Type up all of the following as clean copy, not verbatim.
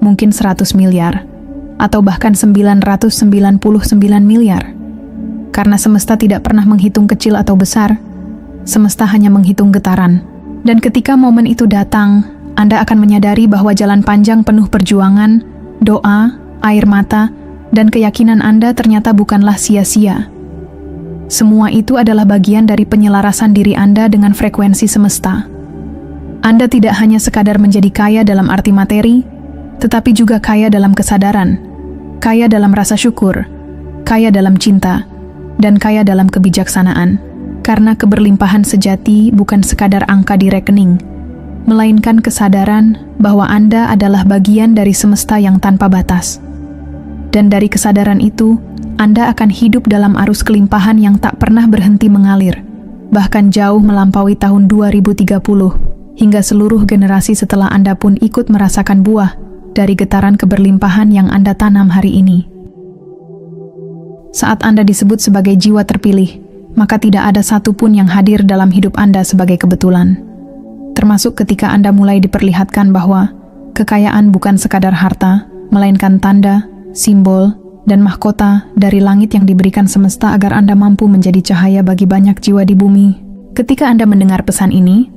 mungkin 100 miliar, atau bahkan 999 miliar. Karena semesta tidak pernah menghitung kecil atau besar, semesta hanya menghitung getaran. Dan ketika momen itu datang, Anda akan menyadari bahwa jalan panjang penuh perjuangan, doa, air mata, dan keyakinan Anda ternyata bukanlah sia-sia. Semua itu adalah bagian dari penyelarasan diri Anda dengan frekuensi semesta. Anda tidak hanya sekadar menjadi kaya dalam arti materi, tetapi juga kaya dalam kesadaran, kaya dalam rasa syukur, kaya dalam cinta, dan kaya dalam kebijaksanaan. Karena keberlimpahan sejati bukan sekadar angka di rekening, melainkan kesadaran bahwa Anda adalah bagian dari semesta yang tanpa batas. Dan dari kesadaran itu, Anda akan hidup dalam arus kelimpahan yang tak pernah berhenti mengalir, bahkan jauh melampaui tahun 2030, hingga seluruh generasi setelah Anda pun ikut merasakan buah dari getaran keberlimpahan yang Anda tanam hari ini. Saat Anda disebut sebagai jiwa terpilih, maka tidak ada satupun yang hadir dalam hidup Anda sebagai kebetulan. Termasuk ketika Anda mulai diperlihatkan bahwa kekayaan bukan sekadar harta, melainkan tanda, simbol, dan mahkota dari langit yang diberikan semesta agar Anda mampu menjadi cahaya bagi banyak jiwa di bumi. Ketika Anda mendengar pesan ini,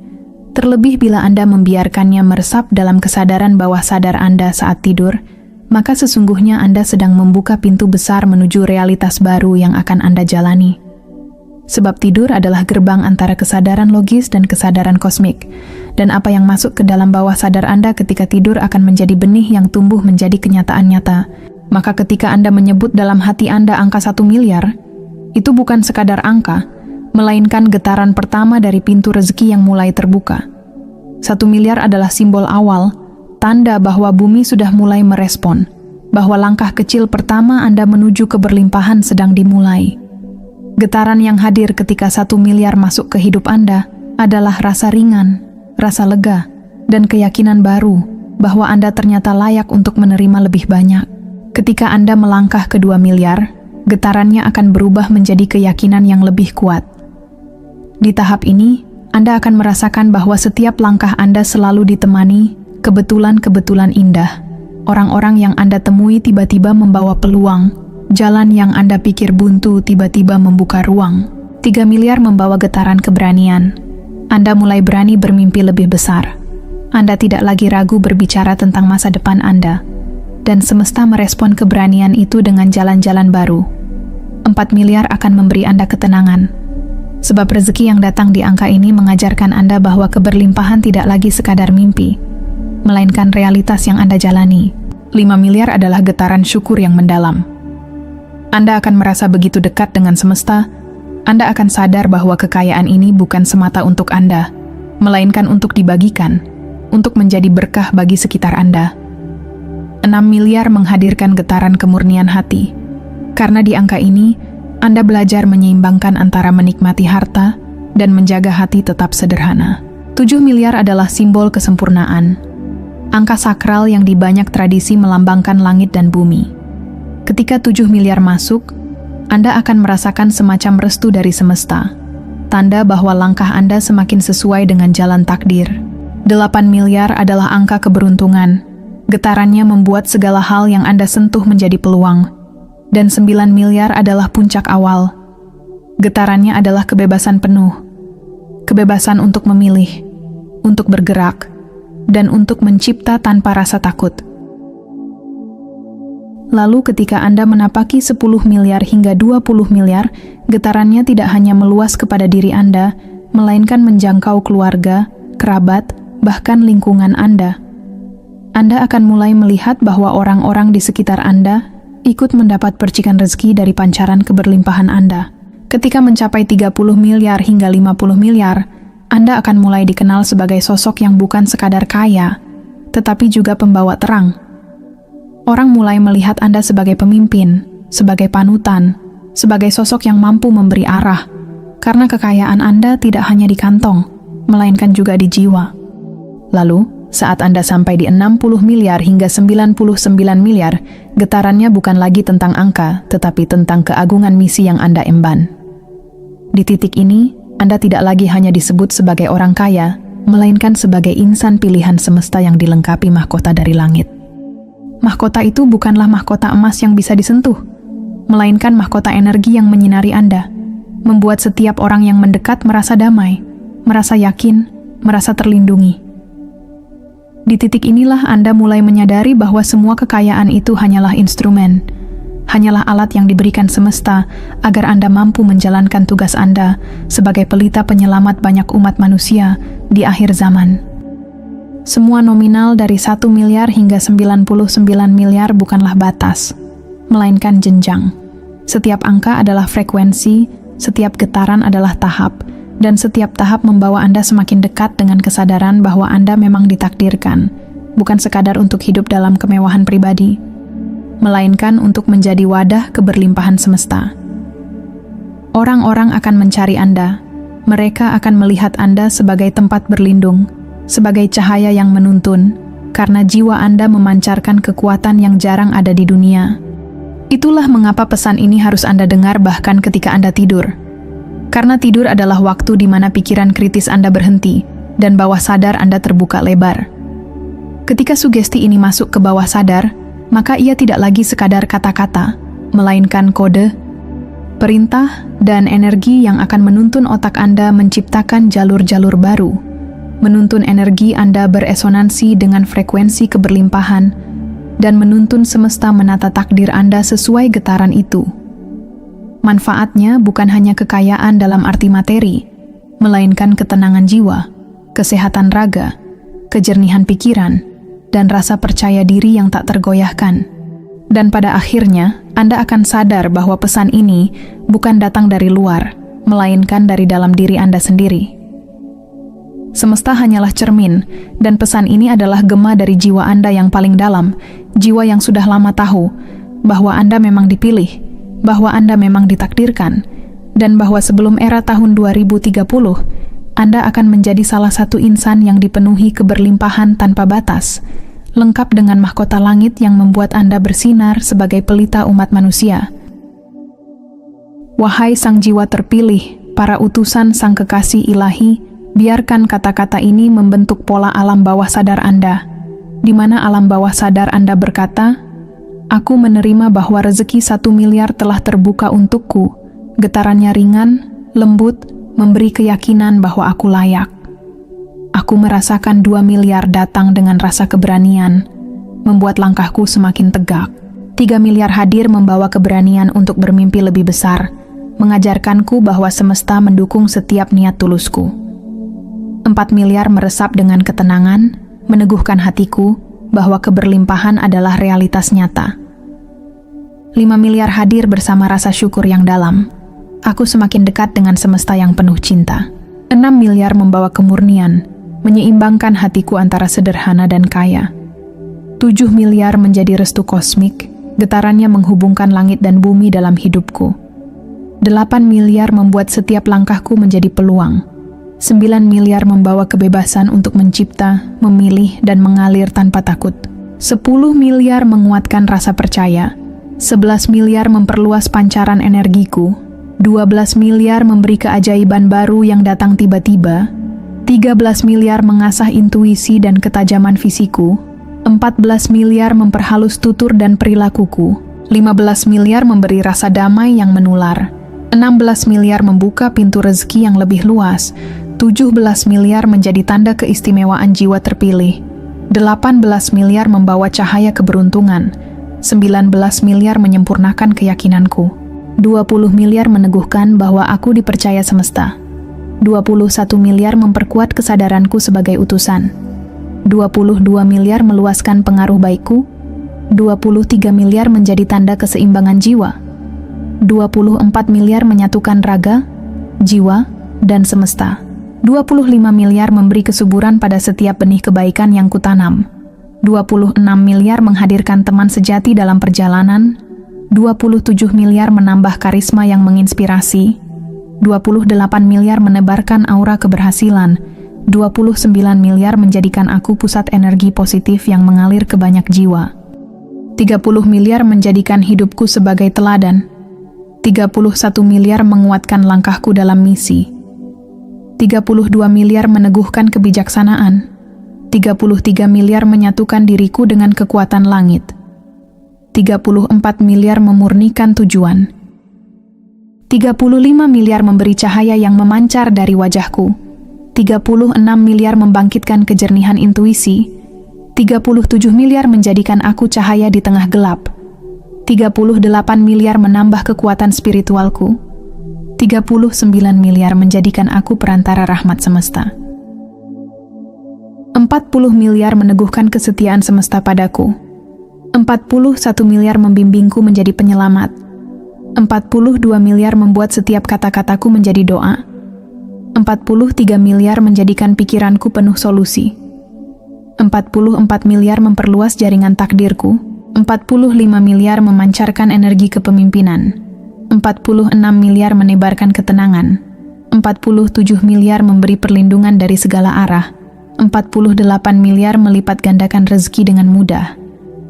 terlebih bila Anda membiarkannya meresap dalam kesadaran bawah sadar Anda saat tidur, maka sesungguhnya Anda sedang membuka pintu besar menuju realitas baru yang akan Anda jalani. Sebab tidur adalah gerbang antara kesadaran logis dan kesadaran kosmik, dan apa yang masuk ke dalam bawah sadar Anda ketika tidur akan menjadi benih yang tumbuh menjadi kenyataan nyata. Maka ketika Anda menyebut dalam hati Anda angka 1 miliar, itu bukan sekadar angka, melainkan getaran pertama dari pintu rezeki yang mulai terbuka. 1 miliar adalah simbol awal, tanda bahwa bumi sudah mulai merespon, bahwa langkah kecil pertama Anda menuju keberlimpahan sedang dimulai. Getaran yang hadir ketika 1 miliar masuk ke hidup Anda adalah rasa ringan, rasa lega, dan keyakinan baru bahwa Anda ternyata layak untuk menerima lebih banyak. Ketika Anda melangkah ke 2 miliar, getarannya akan berubah menjadi keyakinan yang lebih kuat. Di tahap ini, Anda akan merasakan bahwa setiap langkah Anda selalu ditemani kebetulan-kebetulan indah. Orang-orang yang Anda temui tiba-tiba membawa peluang. Jalan yang Anda pikir buntu tiba-tiba membuka ruang. 3 miliar membawa getaran keberanian. Anda mulai berani bermimpi lebih besar. Anda tidak lagi ragu berbicara tentang masa depan Anda. Dan semesta merespon keberanian itu dengan jalan-jalan baru. 4 miliar akan memberi Anda ketenangan. Sebab rezeki yang datang di angka ini mengajarkan Anda bahwa keberlimpahan tidak lagi sekadar mimpi, melainkan realitas yang Anda jalani. 5 miliar adalah getaran syukur yang mendalam. Anda akan merasa begitu dekat dengan semesta. Anda akan sadar bahwa kekayaan ini bukan semata untuk Anda, melainkan untuk dibagikan, untuk menjadi berkah bagi sekitar Anda. 6 miliar menghadirkan getaran kemurnian hati. Karena di angka ini, Anda belajar menyeimbangkan antara menikmati harta dan menjaga hati tetap sederhana. 7 miliar adalah simbol kesempurnaan. Angka sakral yang di banyak tradisi melambangkan langit dan bumi. Ketika 7 miliar masuk, Anda akan merasakan semacam restu dari semesta, tanda bahwa langkah Anda semakin sesuai dengan jalan takdir. 8 miliar adalah angka keberuntungan. Getarannya membuat segala hal yang Anda sentuh menjadi peluang. Dan 9 miliar adalah puncak awal. Getarannya adalah kebebasan penuh. Kebebasan untuk memilih, untuk bergerak, dan untuk mencipta tanpa rasa takut. Lalu ketika Anda menapaki 10 miliar hingga 20 miliar, getarannya tidak hanya meluas kepada diri Anda, melainkan menjangkau keluarga, kerabat, bahkan lingkungan Anda. Anda akan mulai melihat bahwa orang-orang di sekitar Anda ikut mendapat percikan rezeki dari pancaran keberlimpahan Anda. Ketika mencapai 30 miliar hingga 50 miliar, Anda akan mulai dikenal sebagai sosok yang bukan sekadar kaya, tetapi juga pembawa terang. Orang mulai melihat Anda sebagai pemimpin, sebagai panutan, sebagai sosok yang mampu memberi arah, karena kekayaan Anda tidak hanya di kantong, melainkan juga di jiwa. Lalu, saat Anda sampai di 60 miliar hingga 99 miliar, getarannya bukan lagi tentang angka, tetapi tentang keagungan misi yang Anda emban. Di titik ini, Anda tidak lagi hanya disebut sebagai orang kaya, melainkan sebagai insan pilihan semesta yang dilengkapi mahkota dari langit. mahkota itu bukanlah mahkota emas yang bisa disentuh, melainkan mahkota energi yang menyinari Anda, membuat setiap orang yang mendekat merasa damai, merasa yakin, merasa terlindungi. Di titik inilah Anda mulai menyadari bahwa semua kekayaan itu hanyalah instrumen, hanyalah alat yang diberikan semesta agar Anda mampu menjalankan tugas Anda sebagai pelita penyelamat banyak umat manusia di akhir zaman. Semua nominal dari 1 miliar hingga 99 miliar bukanlah batas, melainkan jenjang. Setiap angka adalah frekuensi, setiap getaran adalah tahap, dan setiap tahap membawa Anda semakin dekat dengan kesadaran bahwa Anda memang ditakdirkan, bukan sekadar untuk hidup dalam kemewahan pribadi, melainkan untuk menjadi wadah keberlimpahan semesta. Orang-orang akan mencari Anda, mereka akan melihat Anda sebagai tempat berlindung, sebagai cahaya yang menuntun, karena jiwa Anda memancarkan kekuatan yang jarang ada di dunia. Itulah mengapa pesan ini harus Anda dengar bahkan ketika Anda tidur. Karena tidur adalah waktu di mana pikiran kritis Anda berhenti dan bawah sadar Anda terbuka lebar. Ketika sugesti ini masuk ke bawah sadar, maka ia tidak lagi sekadar kata-kata, melainkan kode, perintah, dan energi yang akan menuntun otak Anda menciptakan jalur-jalur baru, menuntun energi Anda beresonansi dengan frekuensi keberlimpahan, dan menuntun semesta menata takdir Anda sesuai getaran itu. Manfaatnya bukan hanya kekayaan dalam arti materi, melainkan ketenangan jiwa, kesehatan raga, kejernihan pikiran, dan rasa percaya diri yang tak tergoyahkan. Dan pada akhirnya, Anda akan sadar bahwa pesan ini bukan datang dari luar, melainkan dari dalam diri Anda sendiri. Semesta hanyalah cermin, dan pesan ini adalah gema dari jiwa Anda yang paling dalam, jiwa yang sudah lama tahu bahwa Anda memang dipilih, bahwa Anda memang ditakdirkan, dan bahwa sebelum era tahun 2030, Anda akan menjadi salah satu insan yang dipenuhi keberlimpahan tanpa batas, lengkap dengan mahkota langit yang membuat Anda bersinar sebagai pelita umat manusia. Wahai sang jiwa terpilih, para utusan sang kekasih ilahi, biarkan kata-kata ini membentuk pola alam bawah sadar Anda, di mana alam bawah sadar Anda berkata, "Aku menerima bahwa rezeki 1 miliar telah terbuka untukku. Getarannya ringan, lembut, memberi keyakinan bahwa aku layak. Aku merasakan 2 miliar datang dengan rasa keberanian, membuat langkahku semakin tegak. 3 miliar hadir membawa keberanian untuk bermimpi lebih besar, mengajarkanku bahwa semesta mendukung setiap niat tulusku. 4 miliar meresap dengan ketenangan, meneguhkan hatiku bahwa keberlimpahan adalah realitas nyata. 5 miliar hadir bersama rasa syukur yang dalam. Aku semakin dekat dengan semesta yang penuh cinta. 6 miliar membawa kemurnian, menyeimbangkan hatiku antara sederhana dan kaya. 7 miliar menjadi restu kosmik, getarannya menghubungkan langit dan bumi dalam hidupku. 8 miliar membuat setiap langkahku menjadi peluang. 9 miliar membawa kebebasan untuk mencipta, memilih, dan mengalir tanpa takut. 10 miliar menguatkan rasa percaya. 11 miliar memperluas pancaran energiku. 12 miliar memberi keajaiban baru yang datang tiba-tiba. 13 miliar mengasah intuisi dan ketajaman fisiku. 14 miliar memperhalus tutur dan perilakuku. 15 miliar memberi rasa damai yang menular. 16 miliar membuka pintu rezeki yang lebih luas. 17 miliar menjadi tanda keistimewaan jiwa terpilih. 18 miliar membawa cahaya keberuntungan. 19 miliar menyempurnakan keyakinanku. 20 miliar meneguhkan bahwa aku dipercaya semesta. 21 miliar memperkuat kesadaranku sebagai utusan. 22 miliar meluaskan pengaruh baikku. 23 miliar menjadi tanda keseimbangan jiwa. 24 miliar menyatukan raga, jiwa, dan semesta. 25 miliar memberi kesuburan pada setiap benih kebaikan yang kutanam. 26 miliar menghadirkan teman sejati dalam perjalanan. 27 miliar menambah karisma yang menginspirasi. 28 miliar menebarkan aura keberhasilan. 29 miliar menjadikan aku pusat energi positif yang mengalir ke banyak jiwa. 30 miliar menjadikan hidupku sebagai teladan. 31 miliar menguatkan langkahku dalam misi. 32 miliar meneguhkan kebijaksanaan. 33 miliar menyatukan diriku dengan kekuatan langit. 34 miliar memurnikan tujuan. 35 miliar memberi cahaya yang memancar dari wajahku. 36 miliar membangkitkan kejernihan intuisi. 37 miliar menjadikan aku cahaya di tengah gelap. 38 miliar menambah kekuatan spiritualku. 39 miliar menjadikan aku perantara rahmat semesta. 40 miliar meneguhkan kesetiaan semesta padaku. 41 miliar membimbingku menjadi penyelamat. 42 miliar membuat setiap kata-kataku menjadi doa. 43 miliar menjadikan pikiranku penuh solusi. 44 miliar memperluas jaringan takdirku. 45 miliar memancarkan energi kepemimpinan. 46 miliar menebarkan ketenangan. 47 miliar memberi perlindungan dari segala arah. 48 miliar melipat gandakan rezeki dengan mudah.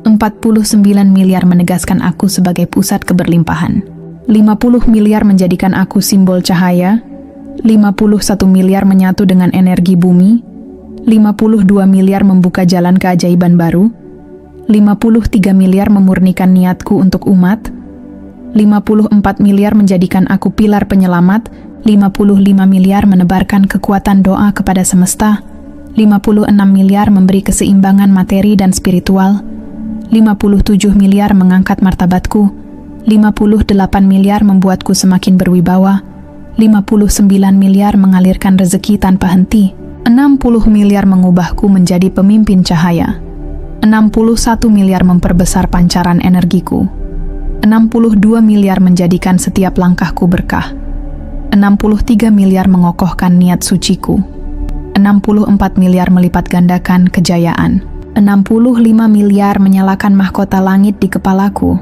49 miliar menegaskan aku sebagai pusat keberlimpahan. 50 miliar menjadikan aku simbol cahaya. 51 miliar menyatu dengan energi bumi. 52 miliar membuka jalan keajaiban baru. 53 miliar memurnikan niatku untuk umat. 54 miliar menjadikan aku pilar penyelamat. 55 miliar menebarkan kekuatan doa kepada semesta. 56 miliar memberi keseimbangan materi dan spiritual. 57 miliar mengangkat martabatku. 58 miliar membuatku semakin berwibawa. 59 miliar mengalirkan rezeki tanpa henti. 60 miliar mengubahku menjadi pemimpin cahaya. 61 miliar memperbesar pancaran energiku. 62 miliar menjadikan setiap langkahku berkah. 63 miliar mengokohkan niat suciku. 64 miliar melipat gandakan kejayaan. 65 miliar menyalakan mahkota langit di kepalaku.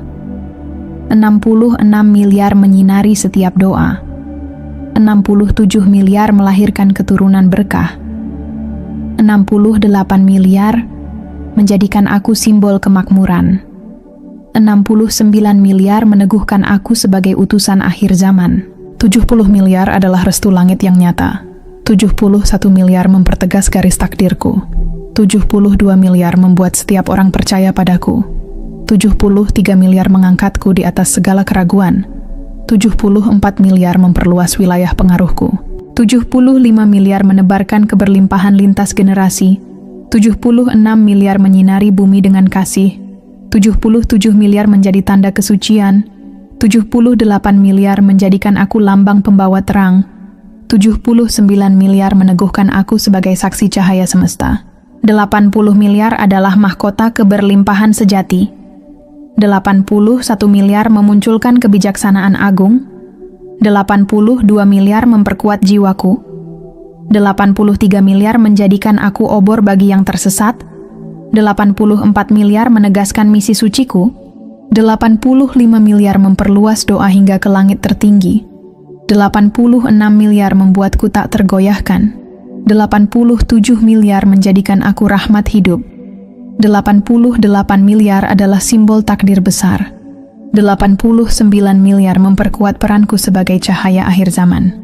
66 miliar menyinari setiap doa. 67 miliar melahirkan keturunan berkah. 68 miliar menjadikan aku simbol kemakmuran. 69 miliar meneguhkan aku sebagai utusan akhir zaman. 70 miliar adalah restu langit yang nyata. 71 miliar mempertegas garis takdirku. 72 miliar membuat setiap orang percaya padaku. 73 miliar mengangkatku di atas segala keraguan. 74 miliar memperluas wilayah pengaruhku. 75 miliar menebarkan keberlimpahan lintas generasi. 76 miliar menyinari bumi dengan kasih. 77 miliar menjadi tanda kesucian. 78 miliar menjadikan aku lambang pembawa terang. 79 miliar meneguhkan aku sebagai saksi cahaya semesta. 80 miliar adalah mahkota keberlimpahan sejati. 81 miliar memunculkan kebijaksanaan agung. 82 miliar memperkuat jiwaku. 83 miliar menjadikan aku obor bagi yang tersesat. 84 miliar menegaskan misi suciku. 85 miliar memperluas doa hingga ke langit tertinggi. 86 miliar membuatku tak tergoyahkan. 87 miliar menjadikan aku rahmat hidup. 88 miliar adalah simbol takdir besar. 89 miliar memperkuat peranku sebagai cahaya akhir zaman.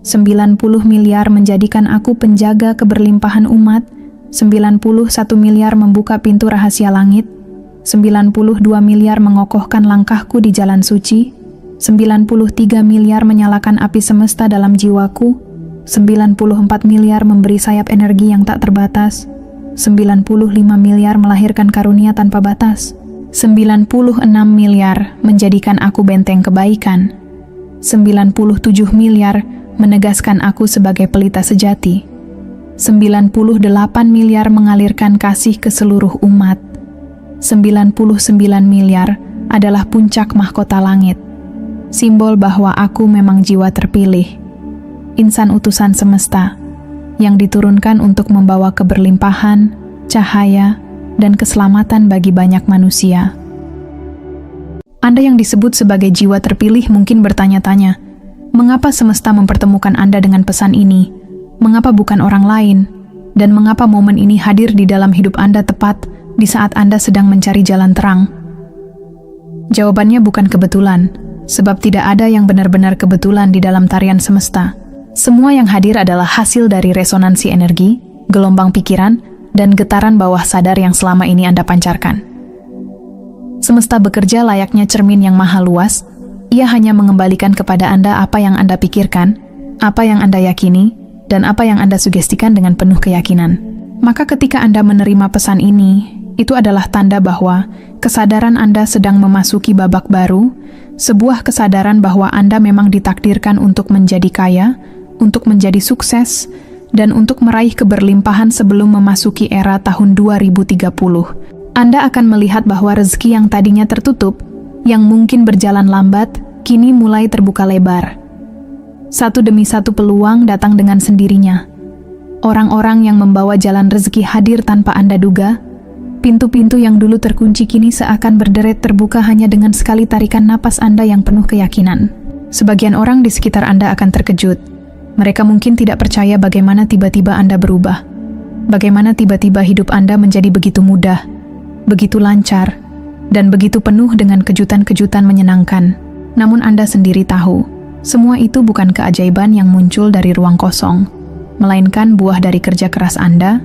90 miliar menjadikan aku penjaga keberlimpahan umat. 91 miliar membuka pintu rahasia langit. 92 miliar mengokohkan langkahku di jalan suci. 93 miliar menyalakan api semesta dalam jiwaku. 94 miliar memberi sayap energi yang tak terbatas. 95 miliar melahirkan karunia tanpa batas. 96 miliar menjadikan aku benteng kebaikan. 97 miliar menegaskan aku sebagai pelita sejati. 98 miliar mengalirkan kasih ke seluruh umat. 99 miliar adalah puncak mahkota langit. Simbol bahwa aku memang jiwa terpilih. Insan utusan semesta yang diturunkan untuk membawa keberlimpahan, cahaya, dan keselamatan bagi banyak manusia. Anda yang disebut sebagai jiwa terpilih mungkin bertanya-tanya, mengapa semesta mempertemukan Anda dengan pesan ini? Mengapa bukan orang lain? Dan mengapa momen ini hadir di dalam hidup Anda tepat di saat Anda sedang mencari jalan terang? Jawabannya bukan kebetulan, sebab tidak ada yang benar-benar kebetulan di dalam tarian semesta. Semua yang hadir adalah hasil dari resonansi energi, gelombang pikiran, dan getaran bawah sadar yang selama ini Anda pancarkan. Semesta bekerja layaknya cermin yang maha luas. Ia hanya mengembalikan kepada Anda apa yang Anda pikirkan, apa yang Anda yakini, dan apa yang Anda sugestikan dengan penuh keyakinan. Maka ketika Anda menerima pesan ini, itu adalah tanda bahwa kesadaran Anda sedang memasuki babak baru, sebuah kesadaran bahwa Anda memang ditakdirkan untuk menjadi kaya, untuk menjadi sukses, dan untuk meraih keberlimpahan sebelum memasuki era tahun 2030. Anda akan melihat bahwa rezeki yang tadinya tertutup, yang mungkin berjalan lambat, kini mulai terbuka lebar. Satu demi satu peluang datang dengan sendirinya. Orang-orang yang membawa jalan rezeki hadir tanpa Anda duga. Pintu-pintu yang dulu terkunci kini seakan berderet terbuka hanya dengan sekali tarikan napas Anda yang penuh keyakinan. Sebagian orang di sekitar Anda akan terkejut. Mereka mungkin tidak percaya bagaimana tiba-tiba Anda berubah. Bagaimana tiba-tiba hidup Anda menjadi begitu mudah, begitu lancar, dan begitu penuh dengan kejutan-kejutan menyenangkan. Namun Anda sendiri tahu, semua itu bukan keajaiban yang muncul dari ruang kosong, melainkan buah dari kerja keras Anda,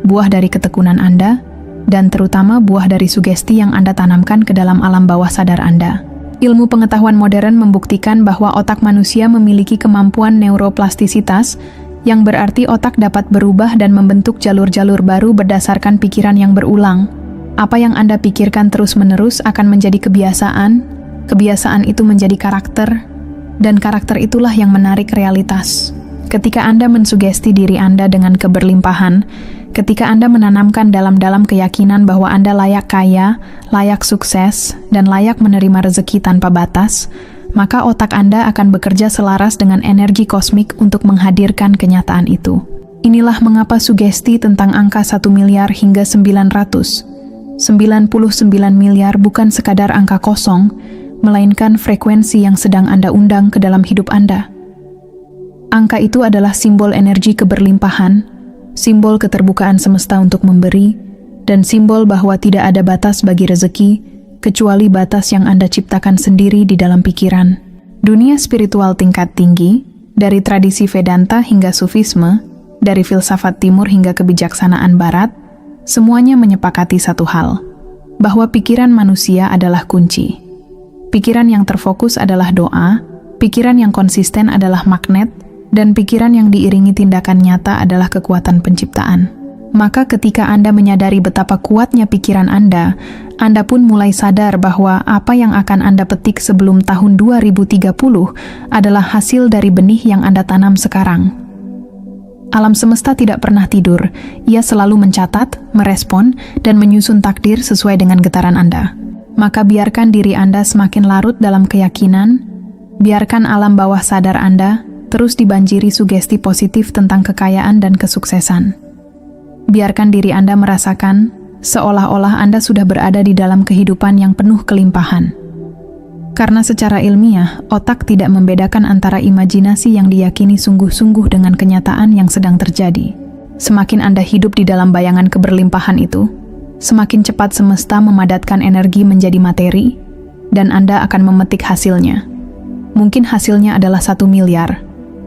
buah dari ketekunan Anda, dan terutama buah dari sugesti yang Anda tanamkan ke dalam alam bawah sadar Anda. Ilmu pengetahuan modern membuktikan bahwa otak manusia memiliki kemampuan neuroplastisitas, yang berarti otak dapat berubah dan membentuk jalur-jalur baru berdasarkan pikiran yang berulang. Apa yang Anda pikirkan terus-menerus akan menjadi kebiasaan, kebiasaan itu menjadi karakter, dan karakter itulah yang menarik realitas. Ketika Anda mensugesti diri Anda dengan keberlimpahan, ketika Anda menanamkan dalam-dalam keyakinan bahwa Anda layak kaya, layak sukses, dan layak menerima rezeki tanpa batas, maka otak Anda akan bekerja selaras dengan energi kosmik untuk menghadirkan kenyataan itu. Inilah mengapa sugesti tentang angka 1 miliar hingga 999 miliar bukan sekadar angka kosong, melainkan frekuensi yang sedang Anda undang ke dalam hidup Anda. Angka itu adalah simbol energi keberlimpahan, simbol keterbukaan semesta untuk memberi, dan simbol bahwa tidak ada batas bagi rezeki, kecuali batas yang Anda ciptakan sendiri di dalam pikiran. Dunia spiritual tingkat tinggi, dari tradisi Vedanta hingga Sufisme, dari filsafat timur hingga kebijaksanaan barat, semuanya menyepakati satu hal, bahwa pikiran manusia adalah kunci. Pikiran yang terfokus adalah doa, pikiran yang konsisten adalah magnet, dan pikiran yang diiringi tindakan nyata adalah kekuatan penciptaan. Maka ketika Anda menyadari betapa kuatnya pikiran Anda pun mulai sadar bahwa apa yang akan Anda petik sebelum tahun 2030 adalah hasil dari benih yang Anda tanam sekarang. Alam semesta tidak pernah tidur, ia selalu mencatat, merespon, dan menyusun takdir sesuai dengan getaran Anda. Maka biarkan diri Anda semakin larut dalam keyakinan, biarkan alam bawah sadar Anda terus dibanjiri sugesti positif tentang kekayaan dan kesuksesan. Biarkan diri Anda merasakan seolah-olah Anda sudah berada di dalam kehidupan yang penuh kelimpahan. Karena secara ilmiah, otak tidak membedakan antara imajinasi yang diyakini sungguh-sungguh dengan kenyataan yang sedang terjadi. Semakin Anda hidup di dalam bayangan keberlimpahan itu, semakin cepat semesta memadatkan energi menjadi materi, dan Anda akan memetik hasilnya. Mungkin hasilnya adalah 1 miliar,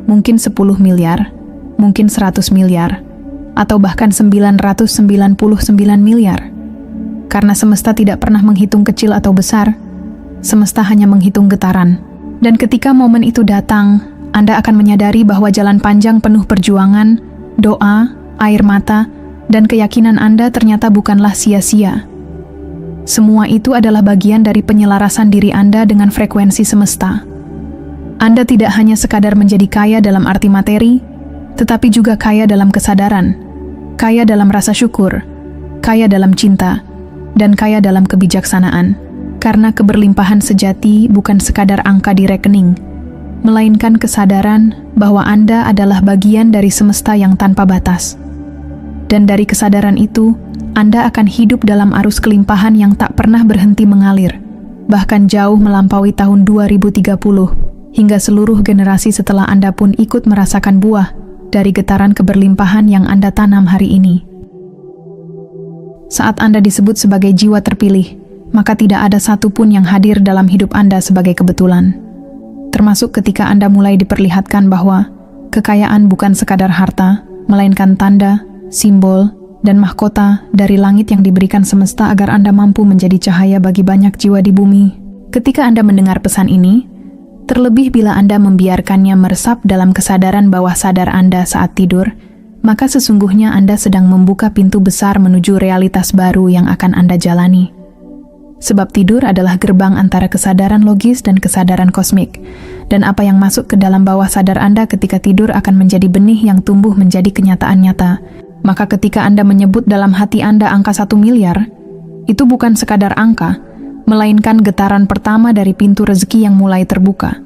mungkin 10 miliar, mungkin 100 miliar, atau bahkan 999 miliar. Karena semesta tidak pernah menghitung kecil atau besar, semesta hanya menghitung getaran. Dan ketika momen itu datang, Anda akan menyadari bahwa jalan panjang penuh perjuangan, doa, air mata, dan keyakinan Anda ternyata bukanlah sia-sia. Semua itu adalah bagian dari penyelarasan diri Anda dengan frekuensi semesta. Anda tidak hanya sekadar menjadi kaya dalam arti materi, tetapi juga kaya dalam kesadaran, kaya dalam rasa syukur, kaya dalam cinta, dan kaya dalam kebijaksanaan. Karena keberlimpahan sejati bukan sekadar angka di rekening, melainkan kesadaran bahwa Anda adalah bagian dari semesta yang tanpa batas. Dan dari kesadaran itu, Anda akan hidup dalam arus kelimpahan yang tak pernah berhenti mengalir, bahkan jauh melampaui tahun 2030, hingga seluruh generasi setelah Anda pun ikut merasakan buah dari getaran keberlimpahan yang Anda tanam hari ini. Saat Anda disebut sebagai jiwa terpilih, maka tidak ada satupun yang hadir dalam hidup Anda sebagai kebetulan. Termasuk ketika Anda mulai diperlihatkan bahwa kekayaan bukan sekadar harta, melainkan tanda, simbol, dan mahkota dari langit yang diberikan semesta agar Anda mampu menjadi cahaya bagi banyak jiwa di bumi. Ketika Anda mendengar pesan ini, terlebih bila Anda membiarkannya meresap dalam kesadaran bawah sadar Anda saat tidur, maka sesungguhnya Anda sedang membuka pintu besar menuju realitas baru yang akan Anda jalani. Sebab tidur adalah gerbang antara kesadaran logis dan kesadaran kosmik, dan apa yang masuk ke dalam bawah sadar Anda ketika tidur akan menjadi benih yang tumbuh menjadi kenyataan nyata. Maka ketika Anda menyebut dalam hati Anda angka 1 miliar, itu bukan sekadar angka, melainkan getaran pertama dari pintu rezeki yang mulai terbuka.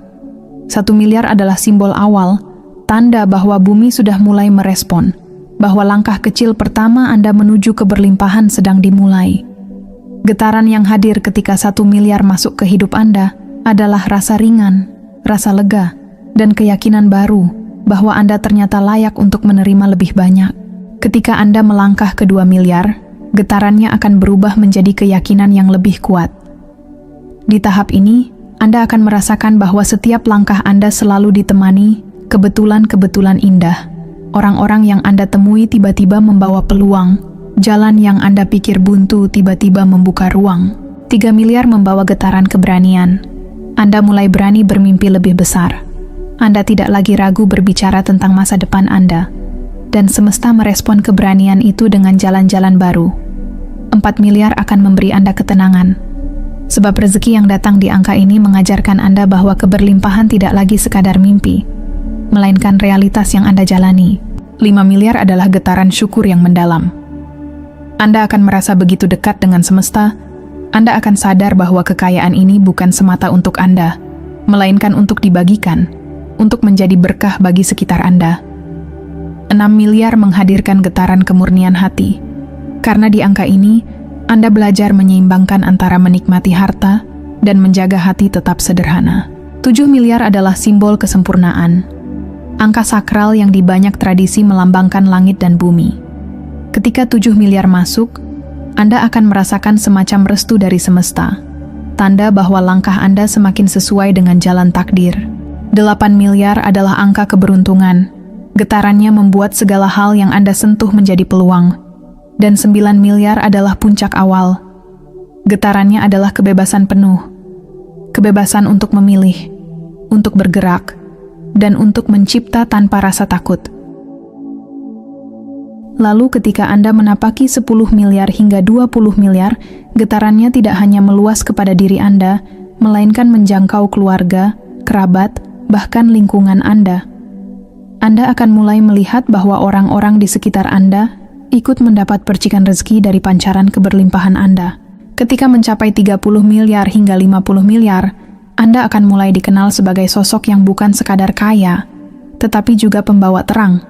1 miliar adalah simbol awal, tanda bahwa bumi sudah mulai merespon, bahwa langkah kecil pertama Anda menuju keberlimpahan sedang dimulai. Getaran yang hadir ketika 1 miliar masuk ke hidup Anda adalah rasa ringan, rasa lega, dan keyakinan baru bahwa Anda ternyata layak untuk menerima lebih banyak. Ketika Anda melangkah ke 2 miliar, getarannya akan berubah menjadi keyakinan yang lebih kuat. Di tahap ini, Anda akan merasakan bahwa setiap langkah Anda selalu ditemani kebetulan-kebetulan indah. Orang-orang yang Anda temui tiba-tiba membawa peluang, jalan yang Anda pikir buntu tiba-tiba membuka ruang. 3 miliar membawa getaran keberanian. Anda mulai berani bermimpi lebih besar. Anda tidak lagi ragu berbicara tentang masa depan Anda. Dan semesta merespon keberanian itu dengan jalan-jalan baru. 4 miliar akan memberi Anda ketenangan. Sebab rezeki yang datang di angka ini mengajarkan Anda bahwa keberlimpahan tidak lagi sekadar mimpi, melainkan realitas yang Anda jalani. 5 miliar adalah getaran syukur yang mendalam. Anda akan merasa begitu dekat dengan semesta. Anda akan sadar bahwa kekayaan ini bukan semata untuk Anda, melainkan untuk dibagikan, untuk menjadi berkah bagi sekitar Anda. 6 miliar menghadirkan getaran kemurnian hati. Karena di angka ini, Anda belajar menyeimbangkan antara menikmati harta dan menjaga hati tetap sederhana. 7 miliar adalah simbol kesempurnaan. Angka sakral yang di banyak tradisi melambangkan langit dan bumi. Ketika 7 miliar masuk, Anda akan merasakan semacam restu dari semesta. Tanda bahwa langkah Anda semakin sesuai dengan jalan takdir. 8 miliar adalah angka keberuntungan. Getarannya membuat segala hal yang Anda sentuh menjadi peluang. Dan 9 miliar adalah puncak awal. Getarannya adalah kebebasan penuh. Kebebasan untuk memilih, untuk bergerak, dan untuk mencipta tanpa rasa takut. Lalu ketika Anda menapaki 10 miliar hingga 20 miliar, getarannya tidak hanya meluas kepada diri Anda, melainkan menjangkau keluarga, kerabat, bahkan lingkungan Anda. Anda akan mulai melihat bahwa orang-orang di sekitar Anda ikut mendapat percikan rezeki dari pancaran keberlimpahan Anda. Ketika mencapai 30 miliar hingga 50 miliar, Anda akan mulai dikenal sebagai sosok yang bukan sekadar kaya, tetapi juga pembawa terang.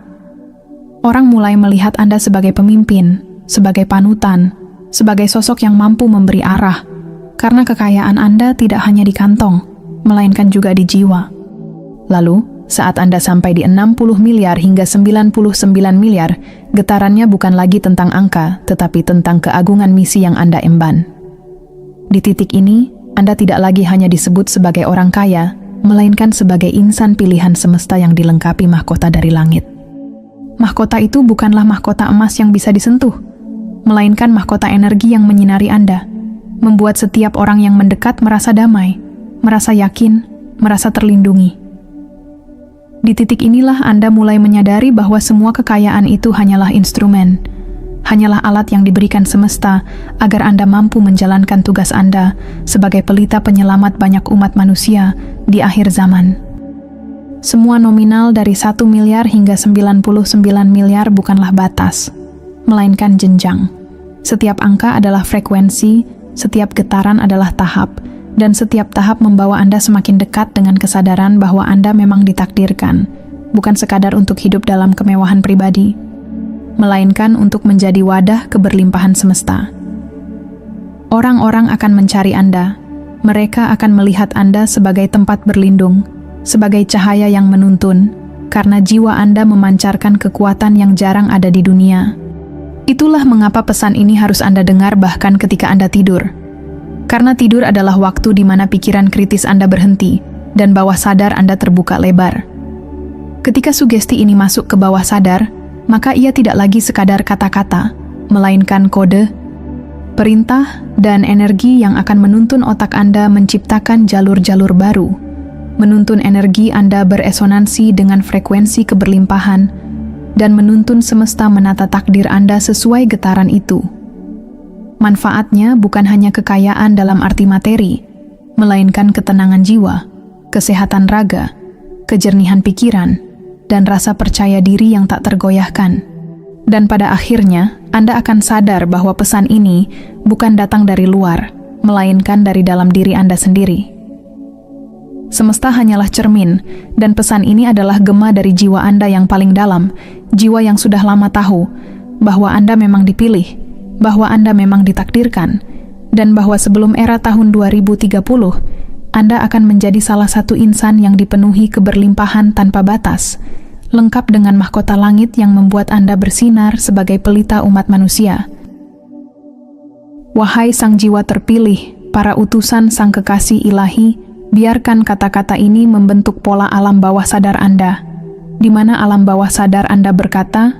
Orang mulai melihat Anda sebagai pemimpin, sebagai panutan, sebagai sosok yang mampu memberi arah, karena kekayaan Anda tidak hanya di kantong, melainkan juga di jiwa. Lalu, saat Anda sampai di 60 miliar hingga 99 miliar, getarannya bukan lagi tentang angka, tetapi tentang keagungan misi yang Anda emban. Di titik ini, Anda tidak lagi hanya disebut sebagai orang kaya, melainkan sebagai insan pilihan semesta yang dilengkapi mahkota dari langit. Mahkota itu bukanlah mahkota emas yang bisa disentuh, melainkan mahkota energi yang menyinari Anda, membuat setiap orang yang mendekat merasa damai, merasa yakin, merasa terlindungi. Di titik inilah Anda mulai menyadari bahwa semua kekayaan itu hanyalah instrumen, hanyalah alat yang diberikan semesta agar Anda mampu menjalankan tugas Anda sebagai pelita penyelamat banyak umat manusia di akhir zaman. Semua nominal dari 1 miliar hingga 99 miliar bukanlah batas, melainkan jenjang. Setiap angka adalah frekuensi, setiap getaran adalah tahap, dan setiap tahap membawa Anda semakin dekat dengan kesadaran bahwa Anda memang ditakdirkan, bukan sekadar untuk hidup dalam kemewahan pribadi, melainkan untuk menjadi wadah keberlimpahan semesta. Orang-orang akan mencari Anda. Mereka akan melihat Anda sebagai tempat berlindung, sebagai cahaya yang menuntun, karena jiwa Anda memancarkan kekuatan yang jarang ada di dunia. Itulah mengapa pesan ini harus Anda dengar bahkan ketika Anda tidur. Karena tidur adalah waktu di mana pikiran kritis Anda berhenti, dan bawah sadar Anda terbuka lebar. Ketika sugesti ini masuk ke bawah sadar, maka ia tidak lagi sekadar kata-kata, melainkan kode, perintah, dan energi yang akan menuntun otak Anda menciptakan jalur-jalur baru, menuntun energi Anda beresonansi dengan frekuensi keberlimpahan, dan menuntun semesta menata takdir Anda sesuai getaran itu. Manfaatnya bukan hanya kekayaan dalam arti materi, melainkan ketenangan jiwa, kesehatan raga, kejernihan pikiran, dan rasa percaya diri yang tak tergoyahkan. Dan pada akhirnya, Anda akan sadar bahwa pesan ini bukan datang dari luar, melainkan dari dalam diri Anda sendiri. Semesta hanyalah cermin, dan pesan ini adalah gema dari jiwa Anda yang paling dalam, jiwa yang sudah lama tahu bahwa Anda memang dipilih, bahwa Anda memang ditakdirkan, dan bahwa sebelum era tahun 2030, Anda akan menjadi salah satu insan yang dipenuhi keberlimpahan tanpa batas, lengkap dengan mahkota langit yang membuat Anda bersinar sebagai pelita umat manusia. Wahai sang jiwa terpilih, para utusan sang kekasih ilahi, biarkan kata-kata ini membentuk pola alam bawah sadar Anda, di mana alam bawah sadar Anda berkata,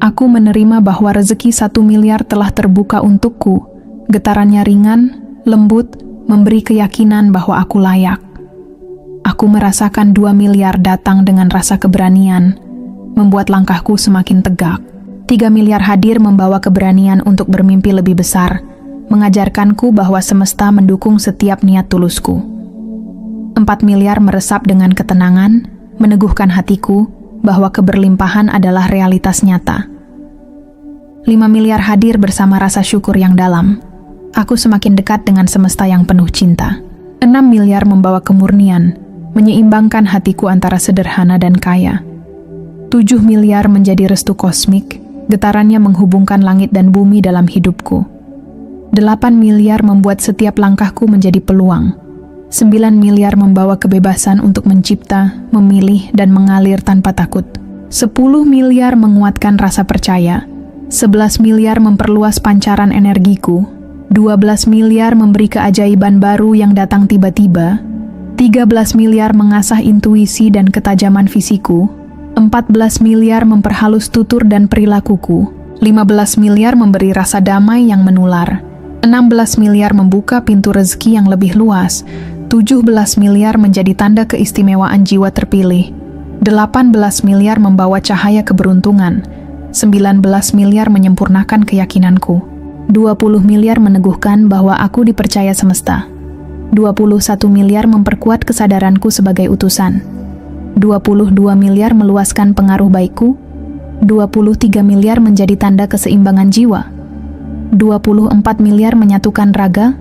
"Aku menerima bahwa rezeki 1 miliar telah terbuka untukku." Getarannya ringan, lembut, memberi keyakinan bahwa aku layak. Aku merasakan 2 miliar datang dengan rasa keberanian, membuat langkahku semakin tegak. 3 miliar hadir membawa keberanian untuk bermimpi lebih besar, mengajarkanku bahwa semesta mendukung setiap niat tulusku. 4 miliar meresap dengan ketenangan, meneguhkan hatiku bahwa keberlimpahan adalah realitas nyata. 5 miliar hadir bersama rasa syukur yang dalam. Aku semakin dekat dengan semesta yang penuh cinta. 6 miliar membawa kemurnian, menyeimbangkan hatiku antara sederhana dan kaya. 7 miliar menjadi restu kosmik, getarannya menghubungkan langit dan bumi dalam hidupku. 8 miliar membuat setiap langkahku menjadi peluang. 9 miliar membawa kebebasan untuk mencipta, memilih, dan mengalir tanpa takut. 10 miliar menguatkan rasa percaya. 11 miliar memperluas pancaran energiku. 12 miliar memberi keajaiban baru yang datang tiba-tiba. 13 miliar mengasah intuisi dan ketajaman fisiku. 14 miliar memperhalus tutur dan perilakuku. 15 miliar memberi rasa damai yang menular. 16 miliar membuka pintu rezeki yang lebih luas. 17 miliar menjadi tanda keistimewaan jiwa terpilih. 18 miliar membawa cahaya keberuntungan. 19 miliar menyempurnakan keyakinanku. 20 miliar meneguhkan bahwa aku dipercaya semesta. 21 miliar memperkuat kesadaranku sebagai utusan. 22 miliar meluaskan pengaruh baikku. 23 miliar menjadi tanda keseimbangan jiwa. 24 miliar menyatukan raga,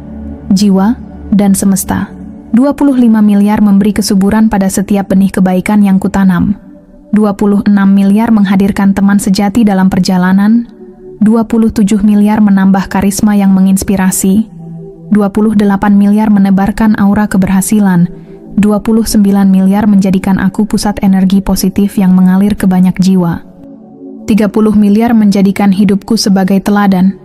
jiwa, dan semesta. 25 miliar memberi kesuburan pada setiap benih kebaikan yang kutanam. 26 miliar menghadirkan teman sejati dalam perjalanan. 27 miliar menambah karisma yang menginspirasi. 28 miliar menebarkan aura keberhasilan. 29 miliar menjadikan aku pusat energi positif yang mengalir ke banyak jiwa. 30 miliar menjadikan hidupku sebagai teladan.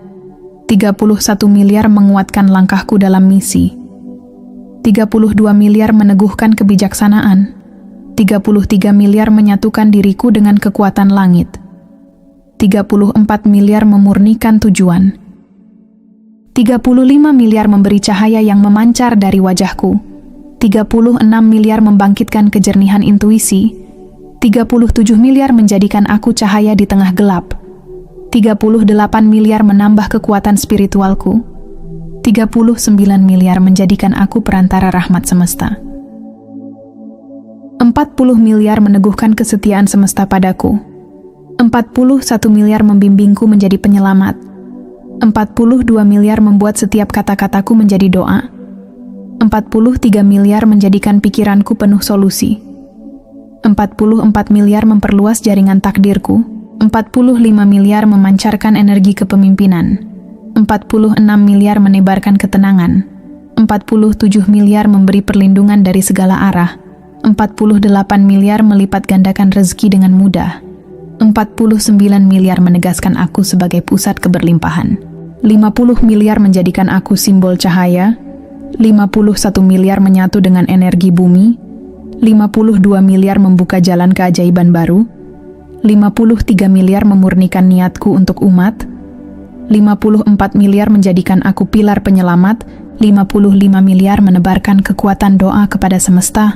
31 miliar menguatkan langkahku dalam misi. 32 miliar meneguhkan kebijaksanaan. 33 miliar menyatukan diriku dengan kekuatan langit. 34 miliar memurnikan tujuan. 35 miliar memberi cahaya yang memancar dari wajahku. 36 miliar membangkitkan kejernihan intuisi. 37 miliar menjadikan aku cahaya di tengah gelap. 38 miliar menambah kekuatan spiritualku. 39 miliar menjadikan aku perantara rahmat semesta. 40 miliar meneguhkan kesetiaan semesta padaku. 41 miliar membimbingku menjadi penyelamat. 42 miliar membuat setiap kata-kataku menjadi doa. 43 miliar menjadikan pikiranku penuh solusi. 44 miliar memperluas jaringan takdirku. 45 miliar memancarkan energi kepemimpinan. 46 miliar menebarkan ketenangan. 47 miliar memberi perlindungan dari segala arah. 48 miliar melipat gandakan rezeki dengan mudah. 49 miliar menegaskan aku sebagai pusat keberlimpahan. 50 miliar menjadikan aku simbol cahaya. 51 miliar menyatu dengan energi bumi. 52 miliar membuka jalan keajaiban baru. 53 miliar memurnikan niatku untuk umat. 54 miliar menjadikan aku pilar penyelamat, 55 miliar menebarkan kekuatan doa kepada semesta,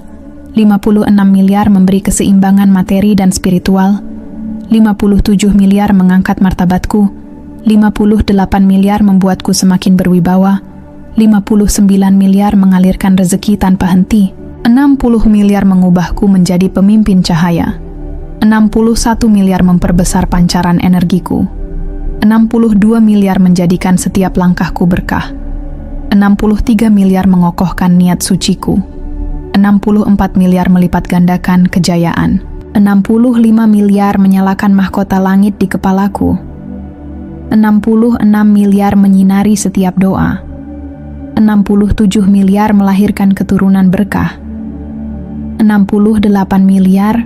56 miliar memberi keseimbangan materi dan spiritual, 57 miliar mengangkat martabatku, 58 miliar membuatku semakin berwibawa, 59 miliar mengalirkan rezeki tanpa henti, 60 miliar mengubahku menjadi pemimpin cahaya, 61 miliar memperbesar pancaran energiku, 62 miliar menjadikan setiap langkahku berkah, 63 miliar mengokohkan niat suciku, 64 miliar melipat gandakan kejayaan, 65 miliar menyalakan mahkota langit di kepalaku, 66 miliar menyinari setiap doa, 67 miliar melahirkan keturunan berkah, 68 miliar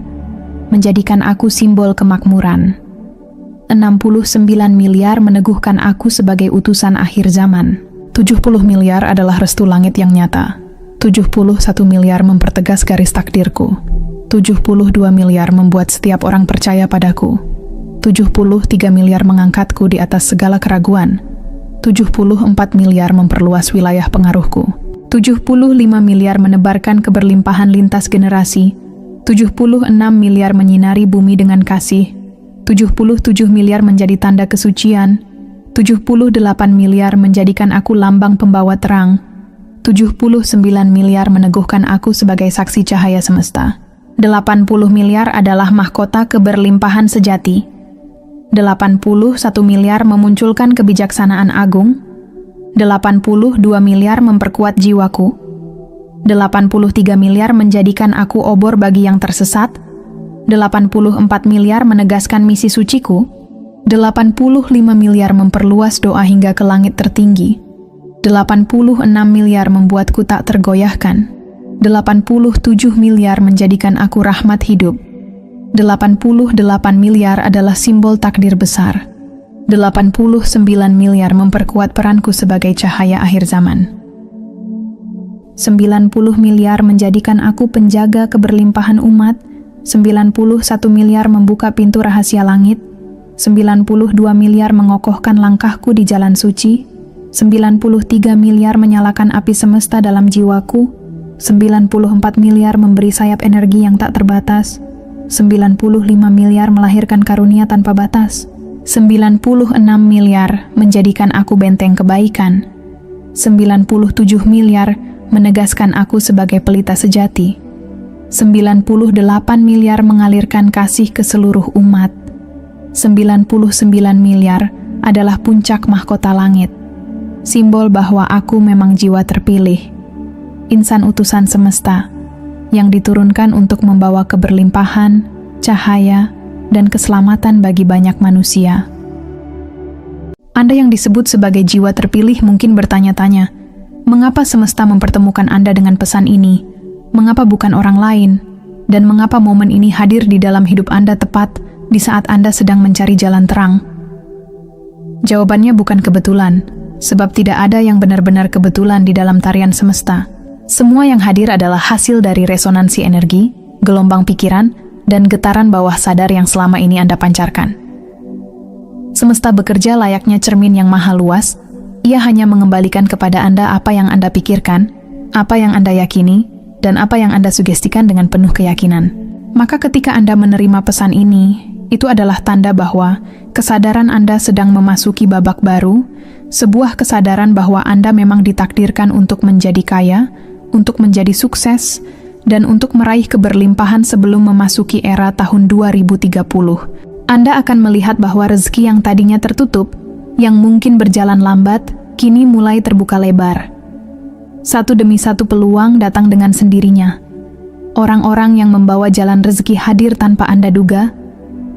menjadikan aku simbol kemakmuran, 69 miliar meneguhkan aku sebagai utusan akhir zaman, 70 miliar adalah restu langit yang nyata, 71 miliar mempertegas garis takdirku, 72 miliar membuat setiap orang percaya padaku, 73 miliar mengangkatku di atas segala keraguan, 74 miliar memperluas wilayah pengaruhku, 75 miliar menebarkan keberlimpahan lintas generasi, 76 miliar menyinari bumi dengan kasih, 77 miliar menjadi tanda kesucian, 78 miliar menjadikan aku lambang pembawa terang, 79 miliar meneguhkan aku sebagai saksi cahaya semesta, 80 miliar adalah mahkota keberlimpahan sejati, 81 miliar memunculkan kebijaksanaan agung, 82 miliar memperkuat jiwaku, 83 miliar menjadikan aku obor bagi yang tersesat, 84 miliar menegaskan misi suciku, 85 miliar memperluas doa hingga ke langit tertinggi, 86 miliar membuatku tak tergoyahkan, 87 miliar menjadikan aku rahmat hidup, 88 miliar adalah simbol takdir besar, 89 miliar memperkuat peranku sebagai cahaya akhir zaman, 90 miliar menjadikan aku penjaga keberlimpahan umat, 91 miliar membuka pintu rahasia langit, 92 miliar mengokohkan langkahku di jalan suci, 93 miliar menyalakan api semesta dalam jiwaku, 94 miliar memberi sayap energi yang tak terbatas, 95 miliar melahirkan karunia tanpa batas, 96 miliar menjadikan aku benteng kebaikan, 97 miliar menegaskan aku sebagai pelita sejati, 98 miliar mengalirkan kasih ke seluruh umat, 99 miliar adalah puncak mahkota langit, simbol bahwa aku memang jiwa terpilih, insan utusan semesta, yang diturunkan untuk membawa keberlimpahan, cahaya, dan keselamatan bagi banyak manusia. Anda yang disebut sebagai jiwa terpilih mungkin bertanya-tanya, mengapa semesta mempertemukan Anda dengan pesan ini? Mengapa bukan orang lain? Dan mengapa momen ini hadir di dalam hidup Anda tepat di saat Anda sedang mencari jalan terang? Jawabannya bukan kebetulan, sebab tidak ada yang benar-benar kebetulan di dalam tarian semesta. Semua yang hadir adalah hasil dari resonansi energi, gelombang pikiran, dan getaran bawah sadar yang selama ini Anda pancarkan. Semesta bekerja layaknya cermin yang maha luas. Ia hanya mengembalikan kepada Anda apa yang Anda pikirkan, apa yang Anda yakini, dan apa yang Anda sugestikan dengan penuh keyakinan. Maka ketika Anda menerima pesan ini, itu adalah tanda bahwa kesadaran Anda sedang memasuki babak baru, sebuah kesadaran bahwa Anda memang ditakdirkan untuk menjadi kaya, untuk menjadi sukses, dan untuk meraih keberlimpahan sebelum memasuki era tahun 2030. Anda akan melihat bahwa rezeki yang tadinya tertutup, yang mungkin berjalan lambat, kini mulai terbuka lebar. Satu demi satu peluang datang dengan sendirinya. Orang-orang yang membawa jalan rezeki hadir tanpa Anda duga.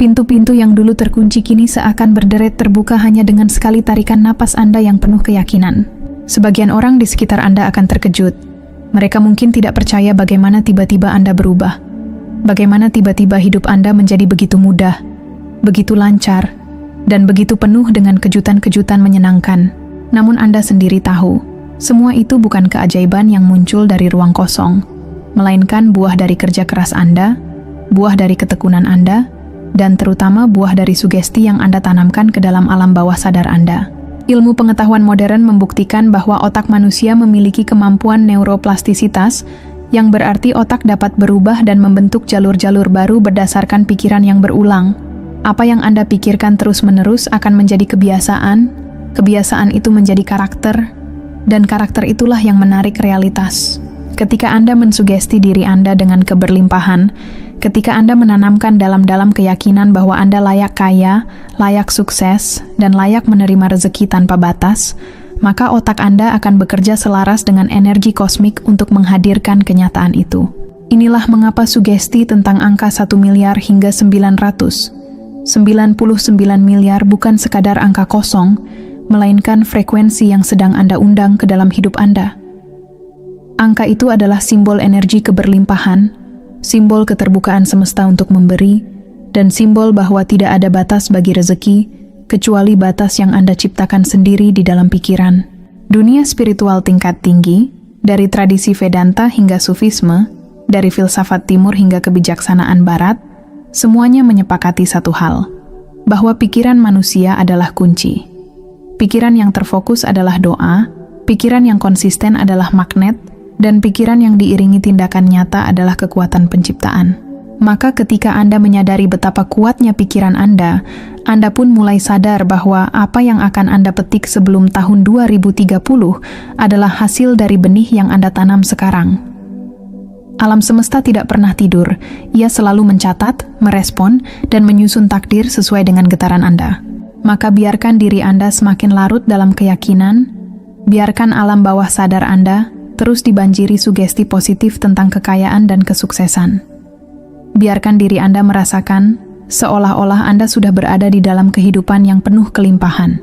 Pintu-pintu yang dulu terkunci kini seakan berderet terbuka hanya dengan sekali tarikan napas Anda yang penuh keyakinan. Sebagian orang di sekitar Anda akan terkejut. Mereka mungkin tidak percaya bagaimana tiba-tiba Anda berubah. Bagaimana tiba-tiba hidup Anda menjadi begitu mudah, begitu lancar, dan begitu penuh dengan kejutan-kejutan menyenangkan. Namun Anda sendiri tahu, semua itu bukan keajaiban yang muncul dari ruang kosong, melainkan buah dari kerja keras Anda, buah dari ketekunan Anda, dan terutama buah dari sugesti yang Anda tanamkan ke dalam alam bawah sadar Anda. Ilmu pengetahuan modern membuktikan bahwa otak manusia memiliki kemampuan neuroplastisitas, yang berarti otak dapat berubah dan membentuk jalur-jalur baru berdasarkan pikiran yang berulang. Apa yang Anda pikirkan terus-menerus akan menjadi kebiasaan, kebiasaan itu menjadi karakter, dan karakter itulah yang menarik realitas. Ketika Anda mensugesti diri Anda dengan keberlimpahan, ketika Anda menanamkan dalam-dalam keyakinan bahwa Anda layak kaya, layak sukses, dan layak menerima rezeki tanpa batas, maka otak Anda akan bekerja selaras dengan energi kosmik untuk menghadirkan kenyataan itu. Inilah mengapa sugesti tentang angka 1 miliar hingga 999 miliar bukan sekadar angka kosong, melainkan frekuensi yang sedang Anda undang ke dalam hidup Anda. Angka itu adalah simbol energi keberlimpahan, simbol keterbukaan semesta untuk memberi, dan simbol bahwa tidak ada batas bagi rezeki, kecuali batas yang Anda ciptakan sendiri di dalam pikiran. Dunia spiritual tingkat tinggi, dari tradisi Vedanta hingga Sufisme, dari filsafat timur hingga kebijaksanaan barat, semuanya menyepakati satu hal, bahwa pikiran manusia adalah kunci. Pikiran yang terfokus adalah doa, pikiran yang konsisten adalah magnet, dan pikiran yang diiringi tindakan nyata adalah kekuatan penciptaan. Maka ketika Anda menyadari betapa kuatnya pikiran Anda pun mulai sadar bahwa apa yang akan Anda petik sebelum tahun 2030 adalah hasil dari benih yang Anda tanam sekarang. Alam semesta tidak pernah tidur, ia selalu mencatat, merespon, dan menyusun takdir sesuai dengan getaran Anda. Maka biarkan diri Anda semakin larut dalam keyakinan, biarkan alam bawah sadar Anda terus dibanjiri sugesti positif tentang kekayaan dan kesuksesan. Biarkan diri Anda merasakan seolah-olah Anda sudah berada di dalam kehidupan yang penuh kelimpahan.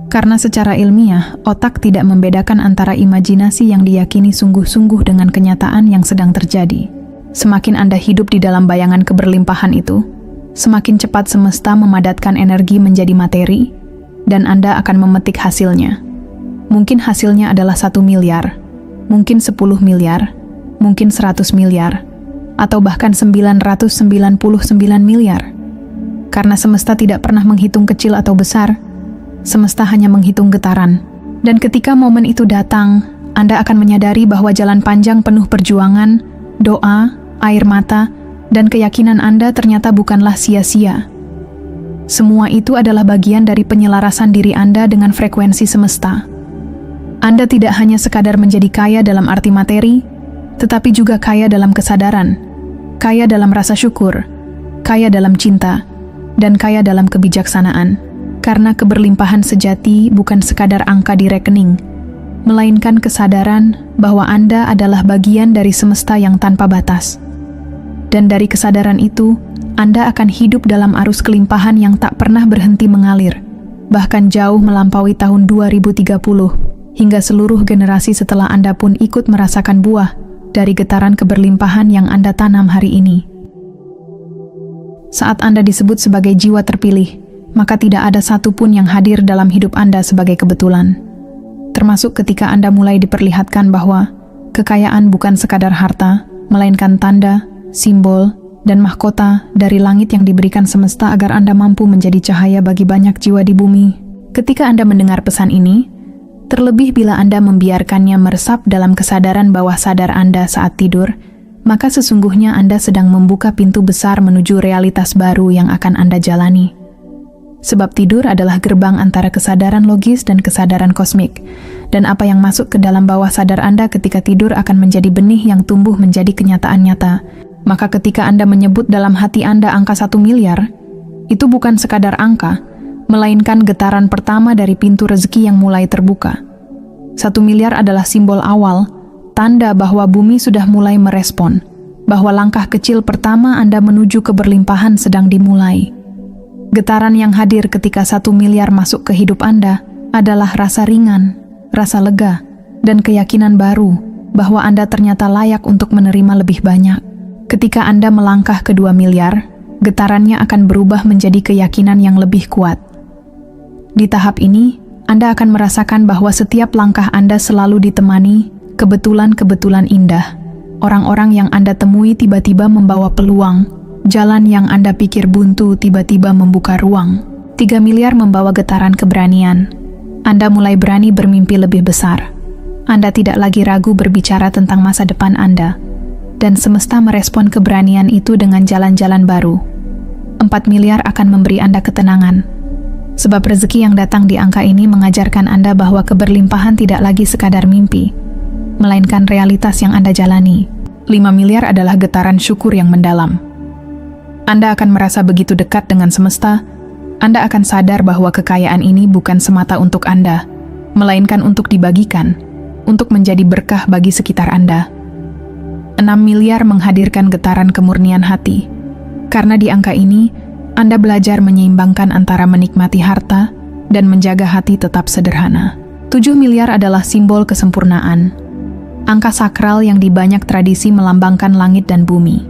Karena secara ilmiah, otak tidak membedakan antara imajinasi yang diyakini sungguh-sungguh dengan kenyataan yang sedang terjadi. Semakin Anda hidup di dalam bayangan keberlimpahan itu, semakin cepat semesta memadatkan energi menjadi materi, dan Anda akan memetik hasilnya. Mungkin hasilnya adalah 1 miliar, mungkin 10 miliar, mungkin 100 miliar, atau bahkan 999 miliar. Karena semesta tidak pernah menghitung kecil atau besar, semesta hanya menghitung getaran. Dan ketika momen itu datang, Anda akan menyadari bahwa jalan panjang penuh perjuangan, doa, air mata, dan keyakinan Anda ternyata bukanlah sia-sia. Semua itu adalah bagian dari penyelarasan diri Anda dengan frekuensi semesta. Anda tidak hanya sekadar menjadi kaya dalam arti materi, tetapi juga kaya dalam kesadaran, kaya dalam rasa syukur, kaya dalam cinta, dan kaya dalam kebijaksanaan. Karena keberlimpahan sejati bukan sekadar angka di rekening, melainkan kesadaran bahwa Anda adalah bagian dari semesta yang tanpa batas. Dan dari kesadaran itu, Anda akan hidup dalam arus kelimpahan yang tak pernah berhenti mengalir, bahkan jauh melampaui tahun 2030, hingga seluruh generasi setelah Anda pun ikut merasakan buah dari getaran keberlimpahan yang Anda tanam hari ini. Saat Anda disebut sebagai jiwa terpilih, maka tidak ada satupun yang hadir dalam hidup Anda sebagai kebetulan. Termasuk ketika Anda mulai diperlihatkan bahwa kekayaan bukan sekadar harta, melainkan tanda, simbol, dan mahkota dari langit yang diberikan semesta agar Anda mampu menjadi cahaya bagi banyak jiwa di bumi. Ketika Anda mendengar pesan ini, terlebih bila Anda membiarkannya meresap dalam kesadaran bawah sadar Anda saat tidur, maka sesungguhnya Anda sedang membuka pintu besar menuju realitas baru yang akan Anda jalani. Sebab tidur adalah gerbang antara kesadaran logis dan kesadaran kosmik, dan apa yang masuk ke dalam bawah sadar Anda ketika tidur akan menjadi benih yang tumbuh menjadi kenyataan nyata. Maka ketika Anda menyebut dalam hati Anda angka 1 miliar, itu bukan sekadar angka, melainkan getaran pertama dari pintu rezeki yang mulai terbuka. 1 miliar adalah simbol awal, tanda bahwa bumi sudah mulai merespon, bahwa langkah kecil pertama Anda menuju keberlimpahan sedang dimulai. Getaran yang hadir ketika 1 miliar masuk ke hidup Anda adalah rasa ringan, rasa lega, dan keyakinan baru bahwa Anda ternyata layak untuk menerima lebih banyak. Ketika Anda melangkah ke 2 miliar, getarannya akan berubah menjadi keyakinan yang lebih kuat. Di tahap ini, Anda akan merasakan bahwa setiap langkah Anda selalu ditemani kebetulan-kebetulan indah. Orang-orang yang Anda temui tiba-tiba membawa peluang, jalan yang Anda pikir buntu tiba-tiba membuka ruang. 3 miliar membawa getaran keberanian. Anda mulai berani bermimpi lebih besar. Anda tidak lagi ragu berbicara tentang masa depan Anda. Dan semesta merespon keberanian itu dengan jalan-jalan baru. 4 miliar akan memberi Anda ketenangan. Sebab rezeki yang datang di angka ini mengajarkan Anda bahwa keberlimpahan tidak lagi sekadar mimpi, melainkan realitas yang Anda jalani. 5 miliar adalah getaran syukur yang mendalam. Anda akan merasa begitu dekat dengan semesta. Anda akan sadar bahwa kekayaan ini bukan semata untuk Anda, melainkan untuk dibagikan, untuk menjadi berkah bagi sekitar Anda. 6 miliar menghadirkan getaran kemurnian hati. Karena di angka ini, Anda belajar menyeimbangkan antara menikmati harta dan menjaga hati tetap sederhana. 7 miliar adalah simbol kesempurnaan. Angka sakral yang di banyak tradisi melambangkan langit dan bumi.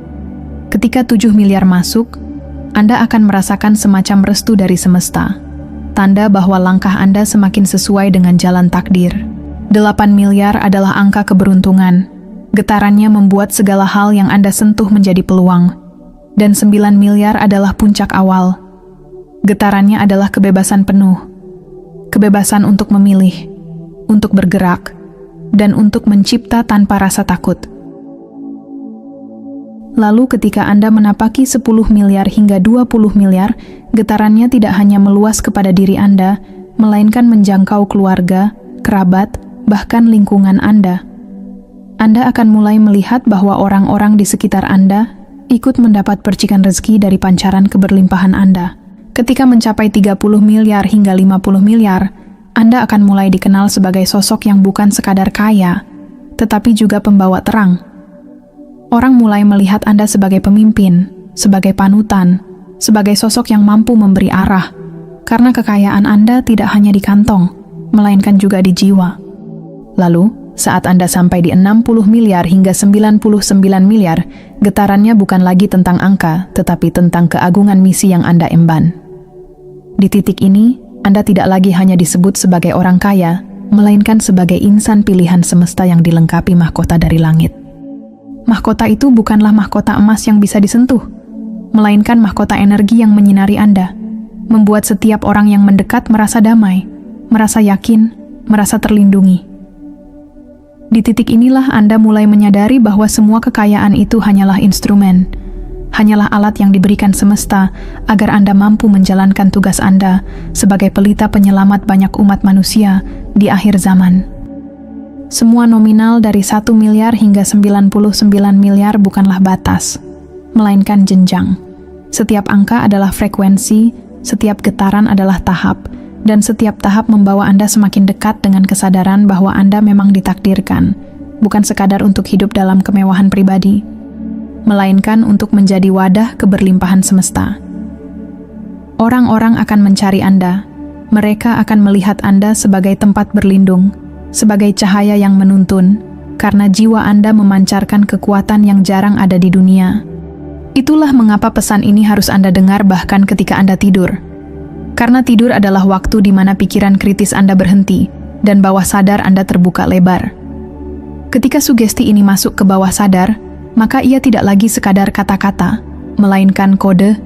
Ketika 7 miliar masuk, Anda akan merasakan semacam restu dari semesta. Tanda bahwa langkah Anda semakin sesuai dengan jalan takdir. 8 miliar adalah angka keberuntungan. Getarannya membuat segala hal yang Anda sentuh menjadi peluang. Dan 9 miliar adalah puncak awal. Getarannya adalah kebebasan penuh. Kebebasan untuk memilih, untuk bergerak, dan untuk mencipta tanpa rasa takut. Lalu ketika Anda menapaki 10 miliar hingga 20 miliar, getarannya tidak hanya meluas kepada diri Anda, melainkan menjangkau keluarga, kerabat, bahkan lingkungan Anda. Anda akan mulai melihat bahwa orang-orang di sekitar Anda ikut mendapat percikan rezeki dari pancaran keberlimpahan Anda. Ketika mencapai 30 miliar hingga 50 miliar, Anda akan mulai dikenal sebagai sosok yang bukan sekadar kaya, tetapi juga pembawa terang. Orang mulai melihat Anda sebagai pemimpin, sebagai panutan, sebagai sosok yang mampu memberi arah, karena kekayaan Anda tidak hanya di kantong, melainkan juga di jiwa. Lalu, saat Anda sampai di 60 miliar hingga 99 miliar, getarannya bukan lagi tentang angka, tetapi tentang keagungan misi yang Anda emban. Di titik ini, Anda tidak lagi hanya disebut sebagai orang kaya, melainkan sebagai insan pilihan semesta yang dilengkapi mahkota dari langit. Mahkota itu bukanlah mahkota emas yang bisa disentuh, melainkan mahkota energi yang menyinari Anda, membuat setiap orang yang mendekat merasa damai, merasa yakin, merasa terlindungi. Di titik inilah Anda mulai menyadari bahwa semua kekayaan itu hanyalah instrumen, hanyalah alat yang diberikan semesta agar Anda mampu menjalankan tugas Anda sebagai pelita penyelamat banyak umat manusia di akhir zaman. Semua nominal dari 1 miliar hingga 99 miliar bukanlah batas, melainkan jenjang. Setiap angka adalah frekuensi, setiap getaran adalah tahap, dan setiap tahap membawa Anda semakin dekat dengan kesadaran bahwa Anda memang ditakdirkan, bukan sekadar untuk hidup dalam kemewahan pribadi, melainkan untuk menjadi wadah keberlimpahan semesta. Orang-orang akan mencari Anda, mereka akan melihat Anda sebagai tempat berlindung, sebagai cahaya yang menuntun, karena jiwa Anda memancarkan kekuatan yang jarang ada di dunia. Itulah mengapa pesan ini harus Anda dengar bahkan ketika Anda tidur. Karena tidur adalah waktu di mana pikiran kritis Anda berhenti, dan bawah sadar Anda terbuka lebar. Ketika sugesti ini masuk ke bawah sadar, maka ia tidak lagi sekadar kata-kata, melainkan kode,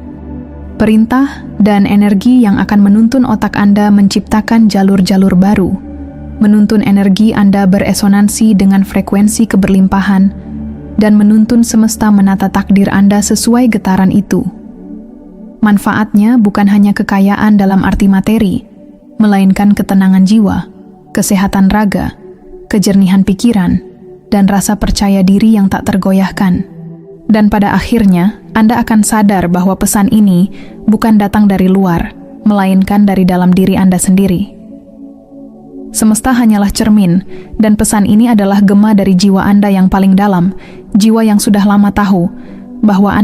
perintah, dan energi yang akan menuntun otak Anda menciptakan jalur-jalur baru, menuntun energi Anda beresonansi dengan frekuensi keberlimpahan, dan menuntun semesta menata takdir Anda sesuai getaran itu. Manfaatnya bukan hanya kekayaan dalam arti materi, melainkan ketenangan jiwa, kesehatan raga, kejernihan pikiran, dan rasa percaya diri yang tak tergoyahkan. Dan pada akhirnya, Anda akan sadar bahwa pesan ini bukan datang dari luar, melainkan dari dalam diri Anda sendiri. Semesta hanyalah cermin, dan pesan ini adalah gema dari jiwa Anda yang paling dalam, jiwa yang sudah lama tahu bahwa Anda